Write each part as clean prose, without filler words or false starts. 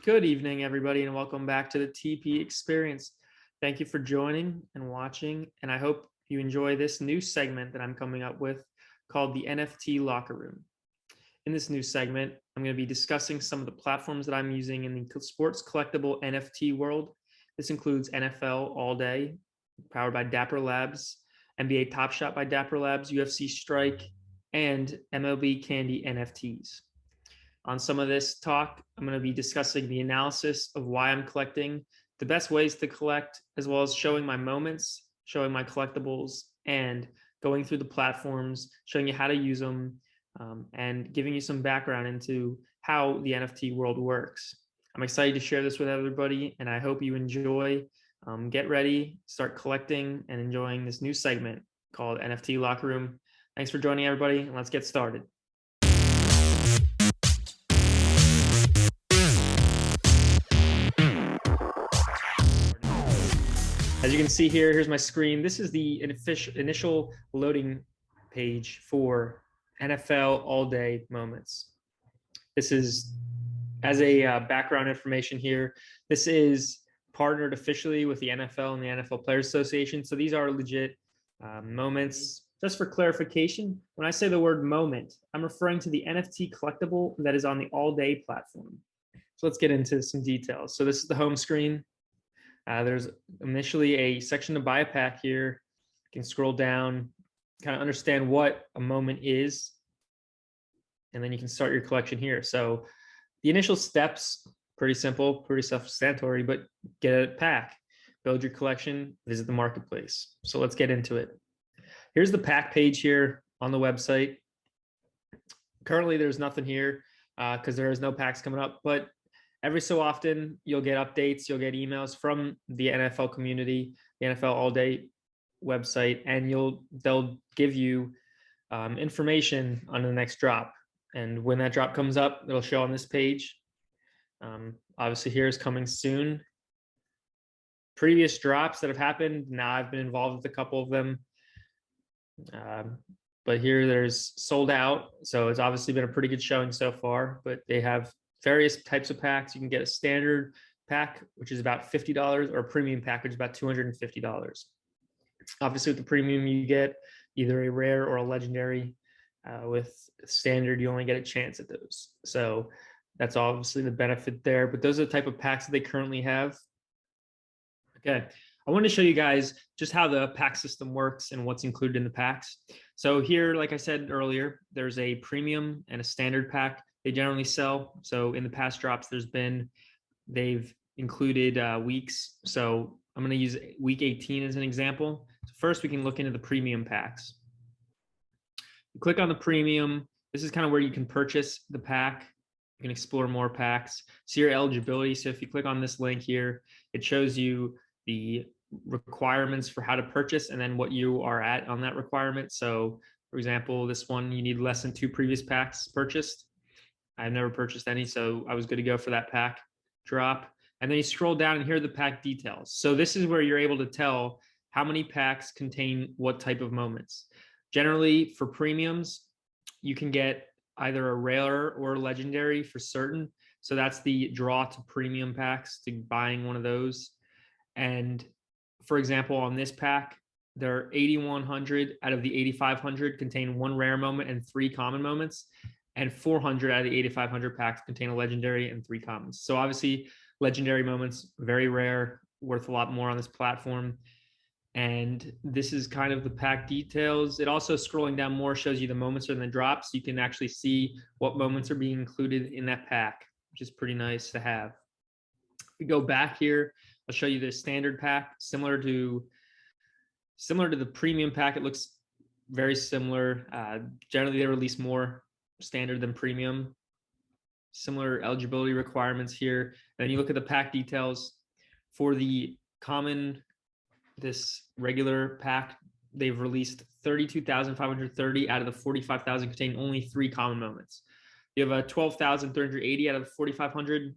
Good evening, everybody, and welcome back to the TP Experience. Thank you for joining and watching, and I hope you enjoy this new segment that I'm coming up with called the NFT Locker Room. In this new segment, I'm going to be discussing some of the platforms that I'm using in the sports collectible NFT world. This includes NFL All Day, powered by Dapper Labs, NBA Top Shot by Dapper Labs, UFC Strike, and MLB Candy NFTs. On some of this talk, I'm going to be discussing the analysis of why I'm collecting, the best ways to collect, as well as showing my moments, showing my collectibles, and going through the platforms, showing you how to use them, and giving you some background into how the NFT world works. I'm excited to share this with everybody, and I hope you enjoy. Get ready, start collecting, and enjoying this new segment called NFT Locker Room. Thanks for joining, everybody, and let's get started. As you can see here, here's my screen. This is the initial loading page for NFL All Day Moments. This is, as a background information here, this is partnered officially with the NFL and the NFL Players Association. So these are legit moments. Just for clarification, when I say the word moment, I'm referring to the NFT collectible that is on the All Day platform. So let's get into some details. So this is the home screen. There's initially a section to buy a pack here. You can scroll down, kind of understand what a moment is, and then you can start your collection here. So the initial steps, pretty simple, pretty self-explanatory, but get a pack, build your collection, visit the marketplace. So let's get into it. Here's the pack page here on the website. Currently, there's nothing here because there is no packs coming up, but every so often, you'll get updates, you'll get emails from the NFL community, the NFL All Day website, and they'll give you information on the next drop. And when that drop comes up, it'll show on this page. Obviously, here's coming soon. Previous drops that have happened, now I've been involved with a couple of them. But here there's sold out. So it's obviously been a pretty good showing so far, but they have various types of packs. You can get a standard pack, which is about $50, or a premium pack, which is about $250. Obviously, with the premium, you get either a rare or a legendary. With standard, you only get a chance at those. So that's obviously the benefit there. But those are the type of packs that they currently have. Okay, I want to show you guys just how the pack system works and what's included in the packs. So here, like I said earlier, there's a premium and a standard pack. They generally sell. So in the past drops, they've included weeks. So I'm going to use week 18 as an example. So first, we can look into the premium packs. You click on the premium. This is kind of where you can purchase the pack. You can explore more packs, see your eligibility. So if you click on this link here, it shows you the requirements for how to purchase and then what you are at on that requirement. So for example, this one, you need less than 2 previous packs purchased. I've never purchased any, so I was good to go for that pack drop. And then you scroll down and here are the pack details. So this is where you're able to tell how many packs contain what type of moments. Generally, for premiums, you can get either a rare or legendary for certain. So that's the draw to premium packs, to buying one of those. And for example, on this pack, there are 8,100 out of the 8,500 contain 1 rare moment and 3 common moments. And 400 out of the 8,500 packs contain a legendary and 3 commons. So obviously, legendary moments, very rare, worth a lot more on this platform. And this is kind of the pack details. It also, scrolling down more, shows you the moments and the drops. You can actually see what moments are being included in that pack, which is pretty nice to have. If we go back here, I'll show you the standard pack, similar to the premium pack. It looks very similar. Generally, they release more standard than premium. Similar eligibility requirements here. And then you look at the pack details for the common, this regular pack, they've released 32,530 out of the 45,000 contain only 3 common moments. You have a 12,380 out of the 4,500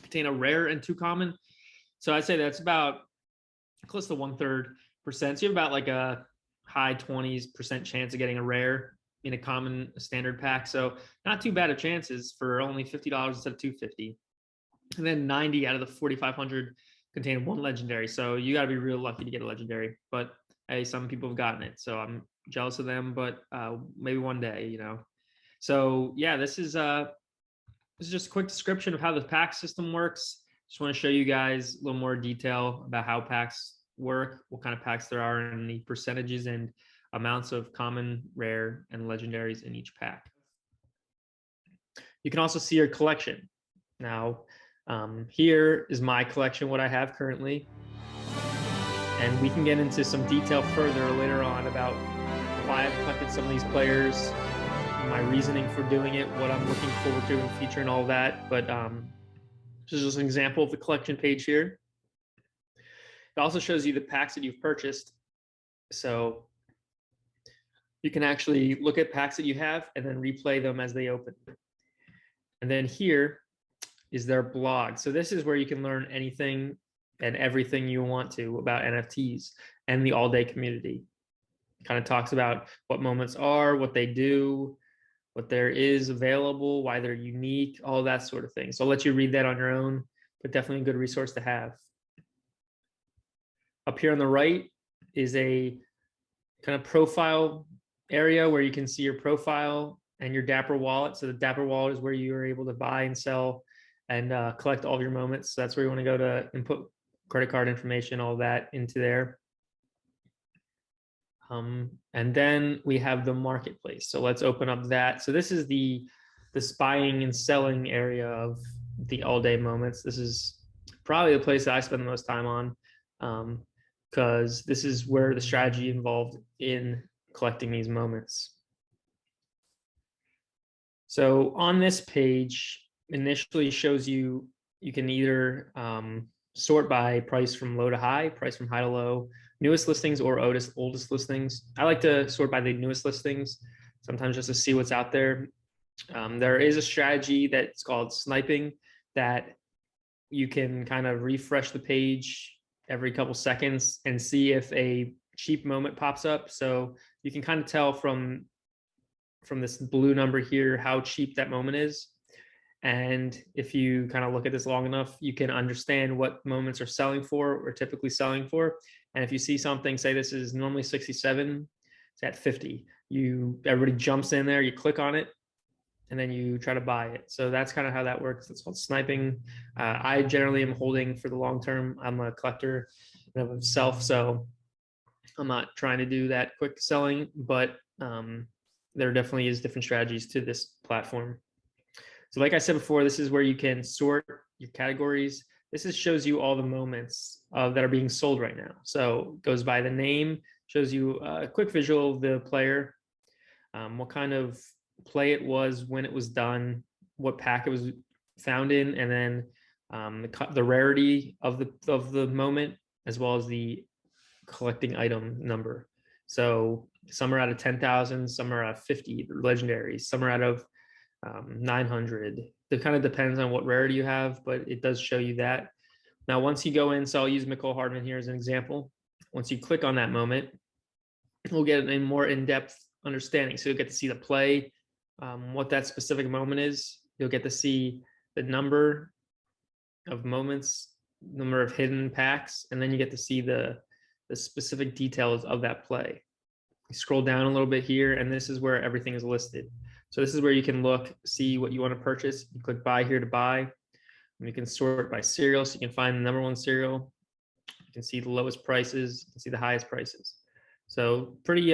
contain a rare and 2 common. So I'd say that's about close to 1/3%. So you have about like a high 20% chance of getting a rare in a common standard pack. So not too bad of chances for only $50 instead of $250. And then 90 out of the 4,500 contain one legendary. So you got to be real lucky to get a legendary. But hey, some people have gotten it. So I'm jealous of them, but maybe one day, you know. So yeah, this is just a quick description of how the pack system works. Just want to show you guys a little more detail about how packs work, what kind of packs there are, and the percentages and amounts of common, rare, and legendaries in each pack. You can also see your collection. Now, here is my collection, what I have currently. And we can get into some detail further later on about why I've collected some of these players, my reasoning for doing it, what I'm looking forward to in the future, and all that. But this is just an example of the collection page here. It also shows you the packs that you've purchased. So you can actually look at packs that you have and then replay them as they open. And then here is their blog. So this is where you can learn anything and everything you want to about NFTs and the all-day community. It kind of talks about what moments are, what they do, what there is available, why they're unique, all that sort of thing. So I'll let you read that on your own, but definitely a good resource to have. Up here on the right is a kind of profile area where you can see your profile and your Dapper wallet. So the Dapper wallet is where you are able to buy and sell and collect all of your moments. So that's where you want to go to input credit card information, all that into there. And then we have the marketplace. So let's open up that. So this is the buying and selling area of the all day moments. This is probably the place that I spend the most time on, because this is where the strategy involved in collecting these moments. So on this page, initially shows you, you can either sort by price from low to high, price from high to low, newest listings or oldest listings. I like to sort by the newest listings, sometimes just to see what's out there. There is a strategy that's called sniping that you can kind of refresh the page every couple seconds and see if a cheap moment pops up. So you can kind of tell from this blue number here how cheap that moment is. And if you kind of look at this long enough, you can understand what moments are selling for or typically selling for. And if you see something, say this is normally 67, it's at 50. Everybody jumps in there, you click on it, and then you try to buy it. So that's kind of how that works. It's called sniping. I generally am holding for the long term. I'm a collector of himself, so I'm not trying to do that quick selling, but there definitely is different strategies to this platform. So like I said before, this is where you can sort your categories. This shows you all the moments that are being sold right now. So it goes by the name, shows you a quick visual of the player, what kind of play it was, when it was done, what pack it was found in, and then the rarity of the moment, as well as the collecting item number. So some are out of 10,000, some are out of 50 legendaries, some are out of 900. It kind of depends on what rarity you have, but it does show you that. Now, once you go in, so I'll use Mecole Hardman here as an example. Once you click on that moment, we'll get a more in-depth understanding. So you'll get to see the play, what that specific moment is. You'll get to see the number of moments, number of hidden packs, and then you get to see the specific details of that play. You scroll down a little bit here, and this is where everything is listed. So this is where you can look, see what you want to purchase. You click buy here to buy. And you can sort by serial, so you can find the number one serial. You can see the lowest prices, you can see the highest prices. So pretty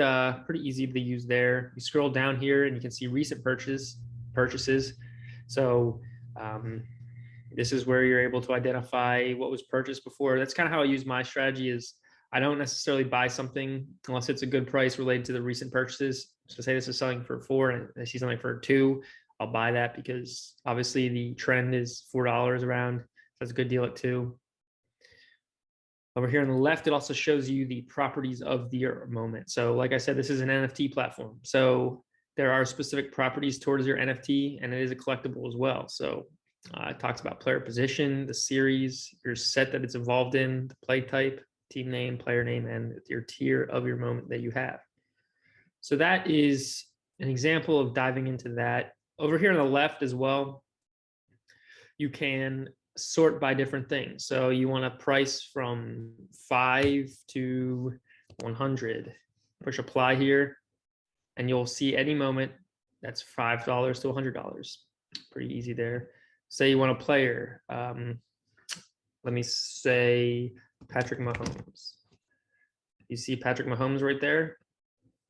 easy to use there. You scroll down here and you can see recent purchases. So this is where you're able to identify what was purchased before. That's kind of how I use my strategy. Is I don't necessarily buy something unless it's a good price related to the recent purchases. So say this is selling for 4 and I see something for 2, I'll buy that because obviously the trend is $4 around. That's a good deal at 2. Over here on the left, it also shows you the properties of the moment. So like I said, this is an NFT platform. So there are specific properties towards your NFT, and it is a collectible as well. So it talks about player position, the series, your set that it's involved in, the play type, team name, player name, and your tier of your moment that you have. So that is an example of diving into that. Over here on the left as well, you can sort by different things. So you want to price from 5 to 100. Push apply here, and you'll see any moment that's $5 to $100. Pretty easy there. Say you want a player. Let me say Patrick Mahomes. You see Patrick Mahomes right there?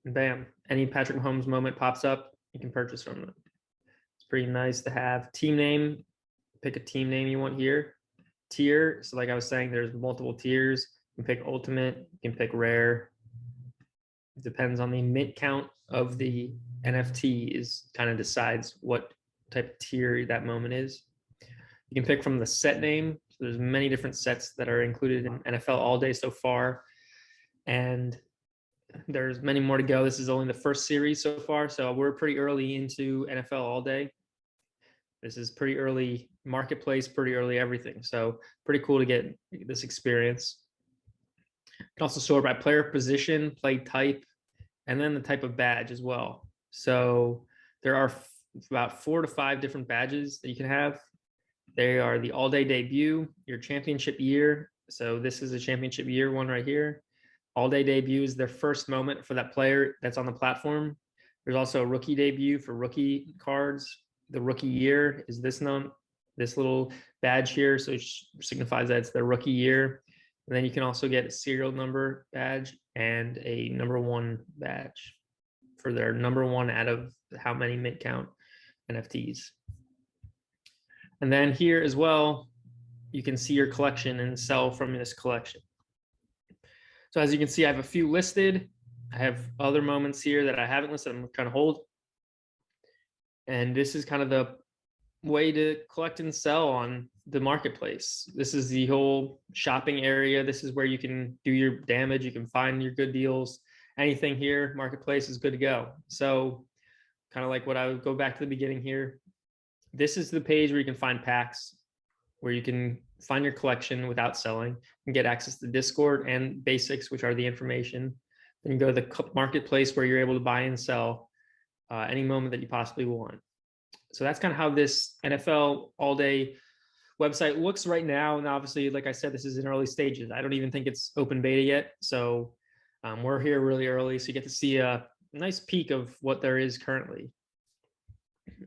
And bam, any Patrick Mahomes moment pops up, you can purchase from them. It's pretty nice to have. Team name, pick a team name you want here. Tier, so like I was saying, there's multiple tiers. You can pick ultimate, you can pick rare. It depends on the mint count of the NFT is kind of decides what type of tier that moment is. You can pick from the set name. So there's many different sets that are included in NFL All Day so far. And there's many more to go. This is only the first series so far. So we're pretty early into NFL All Day. This is pretty early marketplace, pretty early everything. So pretty cool to get this experience. You can also sort by player position, play type, and then the type of badge as well. So there are about 4 to 5 different badges that you can have. They are the all-day debut, your championship year. So this is a championship year one right here. All-day debut is their first moment for that player that's on the platform. There's also a rookie debut for rookie cards. The rookie year is this little badge here, so it signifies that it's their rookie year. And then you can also get a serial number badge and a number 1 badge for their number 1 out of how many mint count NFTs. And then here as well, you can see your collection and sell from this collection. So as you can see, I have a few listed. I have other moments here that I haven't listed. I'm trying to hold. And this is kind of the way to collect and sell on the marketplace. This is the whole shopping area. This is where you can do your damage. You can find your good deals. Anything here, marketplace is good to go. So kind of like what I would go back to the beginning here. This is the page where you can find packs, where you can find your collection without selling and get access to Discord and basics, which are the information. Then you go to the marketplace where you're able to buy and sell any moment that you possibly want. So that's kind of how this NFL All Day website looks right now. And obviously, like I said, this is in early stages. I don't even think it's open beta yet. So we're here really early. So you get to see a nice peek of what there is currently.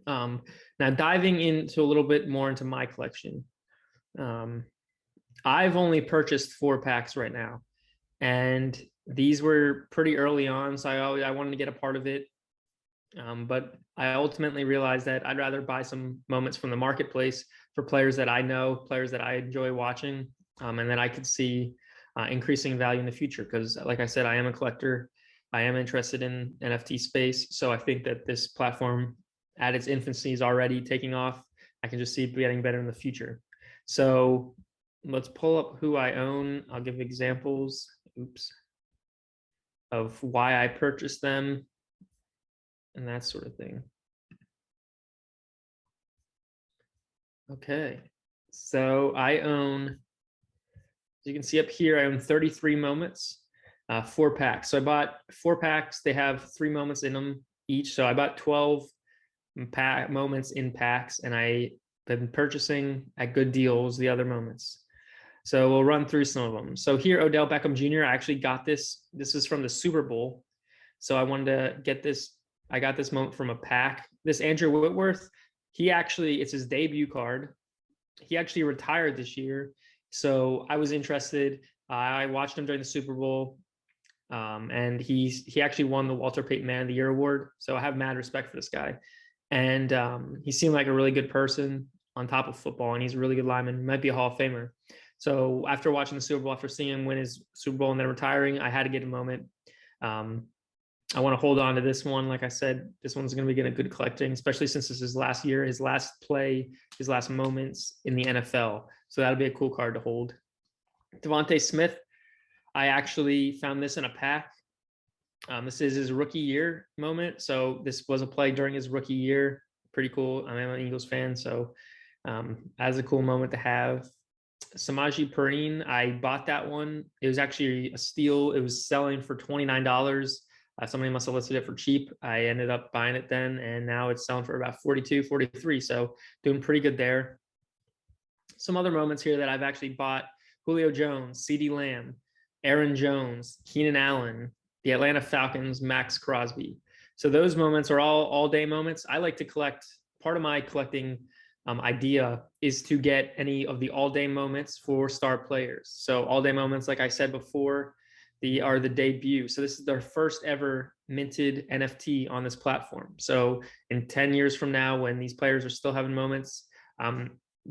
Now diving into a little bit more into my collection. I've only purchased 4 packs right now, and these were pretty early on. So I wanted to get a part of it. But I ultimately realized that I'd rather buy some moments from the marketplace for players that I know, players that I enjoy watching, and that I could see increasing value in the future. Because like I said, I am a collector. I am interested in NFT space. So I think that this platform at its infancy is already taking off. I can just see it getting better in the future. So let's pull up who I own. I'll give examples, of why I purchased them and that sort of thing. Okay, so I own, as you can see up here, I own 33 moments, 4 packs. So I bought 4 packs. They have 3 moments in them each. So I bought 12 moments in packs, and I've been purchasing at good deals the other moments. So we'll run through some of them. So here, Odell Beckham Jr., I actually got this. This is from the Super Bowl. So I wanted to get this. I got this moment from a pack. This Andrew Whitworth, it's his debut card. He actually retired this year. So I was interested. I watched him during the Super Bowl. And he actually won the Walter Payton Man of the Year award. So I have mad respect for this guy. And he seemed like a really good person on top of football, and he's a really good lineman. He might be a Hall of Famer. So after watching the Super Bowl, after seeing him win his Super Bowl and then retiring, I had to get a moment. I want to hold on to this one. Like I said, this one's going to be getting a good collecting, especially since this is his last year, his last play, his last moments in the NFL. So that'll be a cool card to hold. Devontae Smith, I actually found this in a pack. This is his rookie year moment. So this was a play during his rookie year. Pretty cool. I'm an Eagles fan, so as a cool moment to have. Samaje Perine, I bought that one. It was actually a steal. It was selling for $29. Somebody must have listed it for cheap. I ended up buying it then, and now it's selling for about 42, 43. So doing pretty good there. Some other moments here that I've actually bought: Julio Jones, CeeDee Lamb, Aaron Jones, Keenan Allen, the Atlanta Falcons, Max Crosby. So those moments are all day moments. I like to collect. Part of my collecting idea is to get any of the all day moments for star players. So all day moments, like I said before, are the debut. So this is their first ever minted NFT on this platform. So in 10 years from now, when these players are still having moments,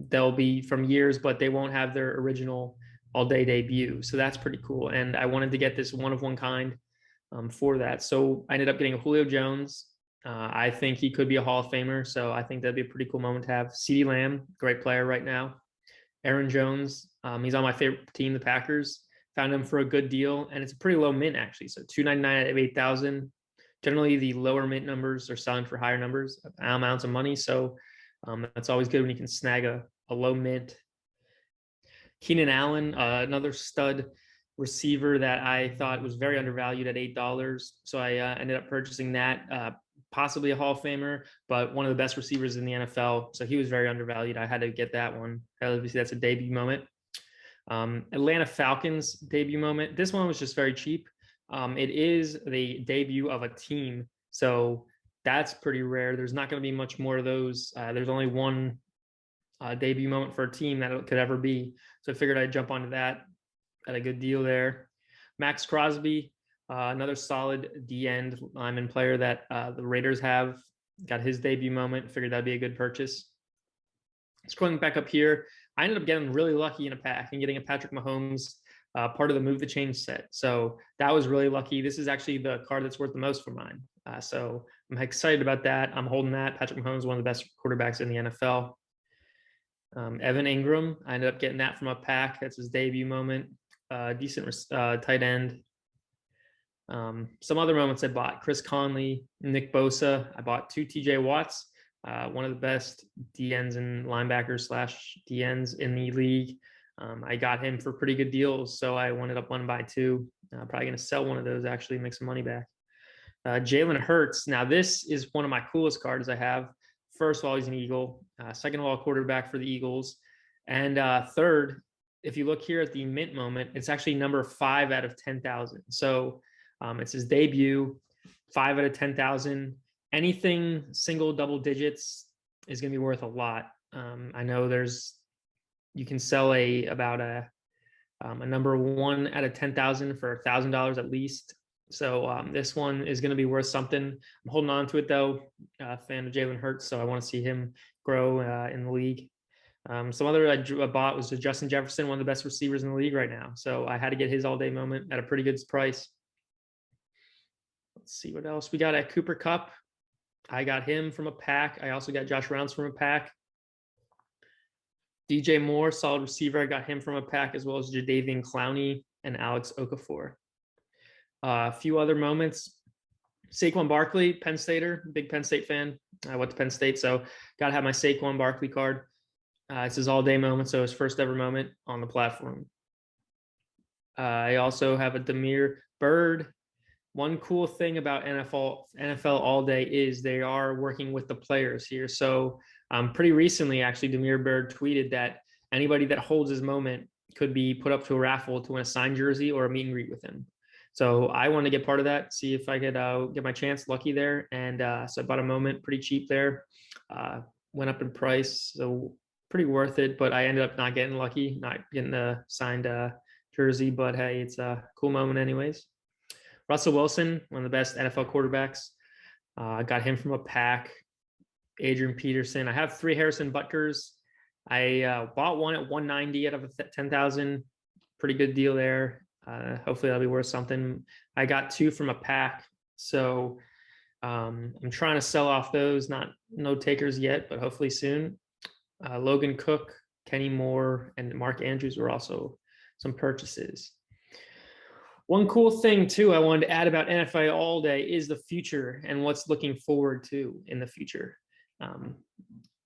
they'll be from years, but they won't have their original all day debut. So that's pretty cool. And I wanted to get this one of one kind for that. So I ended up getting a Julio Jones. I think he could be a Hall of Famer. So I think that'd be a pretty cool moment to have. CeeDee Lamb, great player right now. Aaron Jones, he's on my favorite team, the Packers. Found him for a good deal, and it's a pretty low mint actually. So $299 at 8,000. Generally, the lower mint numbers are selling for higher numbers, amounts of money. So that's always good when you can snag a low mint. Keenan Allen, another stud receiver that I thought was very undervalued at $8. So I ended up purchasing that. Possibly a Hall of Famer, but one of the best receivers in the NFL. So he was very undervalued. I had to get that one. Obviously, that's a debut moment. Atlanta Falcons debut moment. This one was just very cheap. It is the debut of a team. So that's pretty rare. There's not going to be much more of those. There's only one debut moment for a team that it could ever be. So I figured I'd jump onto that at a good deal there. Max Crosby, another solid D-end lineman player that the Raiders have. Got his debut moment. Figured that'd be a good purchase. Scrolling back up here, I ended up getting really lucky in a pack and getting a Patrick Mahomes part of the Move the Change set. So that was really lucky. This is actually the card that's worth the most for mine. So I'm excited about that. I'm holding that. Patrick Mahomes is one of the best quarterbacks in the NFL. Evan Ingram, I ended up getting that from a pack. That's his debut moment. Decent tight end. Some other moments I bought: Chris Conley, Nick Bosa. I bought 2 TJ Watts. One of the best DNs and linebackers / DNs in the league. I got him for pretty good deals, so I ended up 1 by 2. Probably going to sell one of those, actually, make some money back. Jalen Hurts. Now, this is one of my coolest cards I have. First of all, he's an Eagle. Second of all, quarterback for the Eagles. And third, if you look here at the mint moment, it's actually number 5 out of 10,000. So it's his debut, 5 out of 10,000. Anything single double digits is going to be worth a lot. I know you can sell about a number 1 out of 10,000 for $1,000 at least. So this one is going to be worth something. I'm holding on to it though. Fan of Jalen Hurts, so I want to see him grow in the league. Some other I bought was Justin Jefferson, one of the best receivers in the league right now. So I had to get his all day moment at a pretty good price. Let's see what else we got at Cooper Kupp. I got him from a pack. I also got Josh Reynolds from a pack. DJ Moore, solid receiver. I got him from a pack, as well as Jadeveon Clowney and Alex Okafor. A few other moments: Saquon Barkley, Penn Stater, big Penn State fan. I went to Penn State, so got to have my Saquon Barkley card. It's his all-day moment, so his first ever moment on the platform. I also have a Damiere Byrd. One cool thing about NFL All Day is they are working with the players here. So pretty recently, actually, Damiere Byrd tweeted that anybody that holds his moment could be put up to a raffle to win a signed jersey or a meet and greet with him. So I want to get part of that, see if I could get my chance, lucky there. And so I bought a moment pretty cheap there. Went up in price, so pretty worth it. But I ended up not getting lucky, not getting a signed jersey. But hey, it's a cool moment anyways. Russell Wilson, one of the best NFL quarterbacks. Got him from a pack. Adrian Peterson. I have 3 Harrison Butkers. I bought one at 190 out of 10,000. Pretty good deal there. Hopefully that'll be worth something. I got 2 from a pack. So I'm trying to sell off those. No takers yet, but hopefully soon. Logan Cook, Kenny Moore, and Mark Andrews were also some purchases. One cool thing, too, I wanted to add about NFL All Day is the future and what's looking forward to in the future.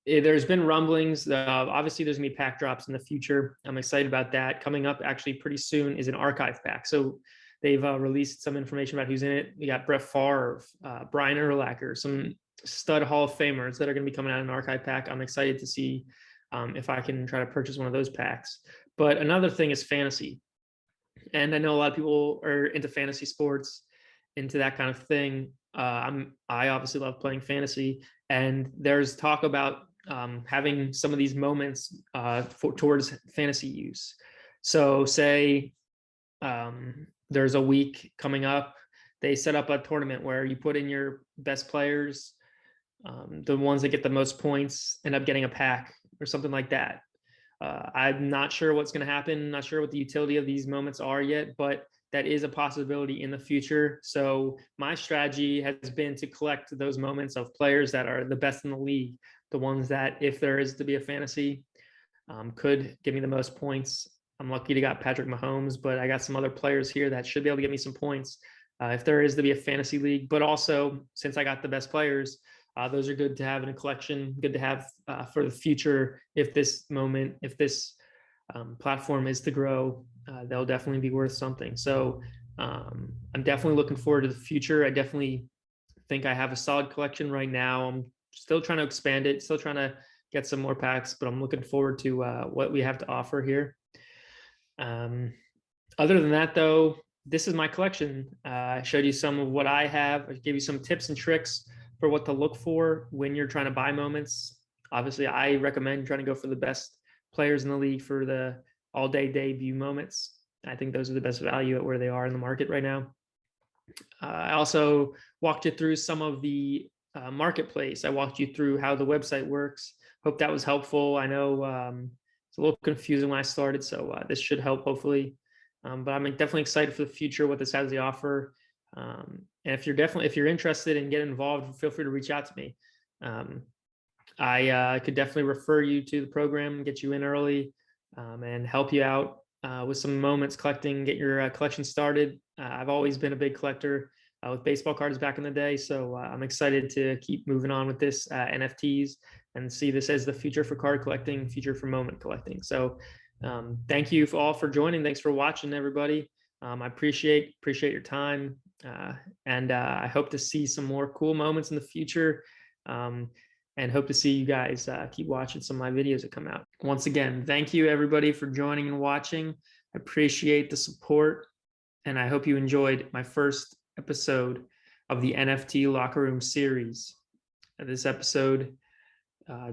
There's been rumblings. Obviously, there's going to be pack drops in the future. I'm excited about that. Coming up actually pretty soon is an archive pack. So they've released some information about who's in it. We got Brett Favre, Brian Urlacher, some stud Hall of Famers that are going to be coming out in an archive pack. I'm excited to see if I can try to purchase one of those packs. But another thing is fantasy. And I know a lot of people are into fantasy sports, into that kind of thing. I obviously love playing fantasy, and there's talk about having some of these moments towards fantasy use. So, say there's a week coming up, they set up a tournament where you put in your best players, the ones that get the most points end up getting a pack or something like that. I'm not sure what's going to happen. Not sure what the utility of these moments are yet, but that is a possibility in the future. So my strategy has been to collect those moments of players that are the best in the league, the ones that, if there is to be a fantasy, could give me the most points. I'm lucky to got Patrick Mahomes, but I got some other players here that should be able to get me some points if there is to be a fantasy league. But also, since I got the best players, those are good to have in a collection, good to have for the future. If this platform is to grow, they'll definitely be worth something. So I'm definitely looking forward to the future. I definitely think I have a solid collection right now. I'm still trying to expand it, still trying to get some more packs, but I'm looking forward to what we have to offer here. Other than that, though, this is my collection. I showed you some of what I have. I gave you some tips and tricks for what to look for when you're trying to buy moments. Obviously, I recommend trying to go for the best players in the league for the all-day debut moments. I think those are the best value at where they are in the market right now. I also walked you through some of the marketplace. I walked you through how the website works. Hope that was helpful. I know it's a little confusing when I started, so this should help hopefully. But I'm definitely excited for the future, what this has to offer. And if you're interested in getting involved, feel free to reach out to me. I could definitely refer you to the program, get you in early, and help you out with some moments collecting, get your collection started. I've always been a big collector with baseball cards back in the day, so I'm excited to keep moving on with this NFTs and see this as the future for card collecting, future for moment collecting. So thank you all for joining. Thanks for watching, everybody. I appreciate your time, and I hope to see some more cool moments in the future. And hope to see you guys keep watching some of my videos that come out. Once again, thank you everybody for joining and watching. I appreciate the support, and I hope you enjoyed my first episode of the NFT Locker Room series. This episode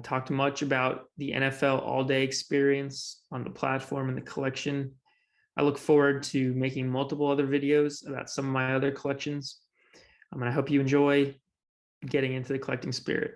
talked much about the NFL all-day experience on the platform and the collection. I look forward to making multiple other videos about some of my other collections. And I hope you enjoy getting into the collecting spirit.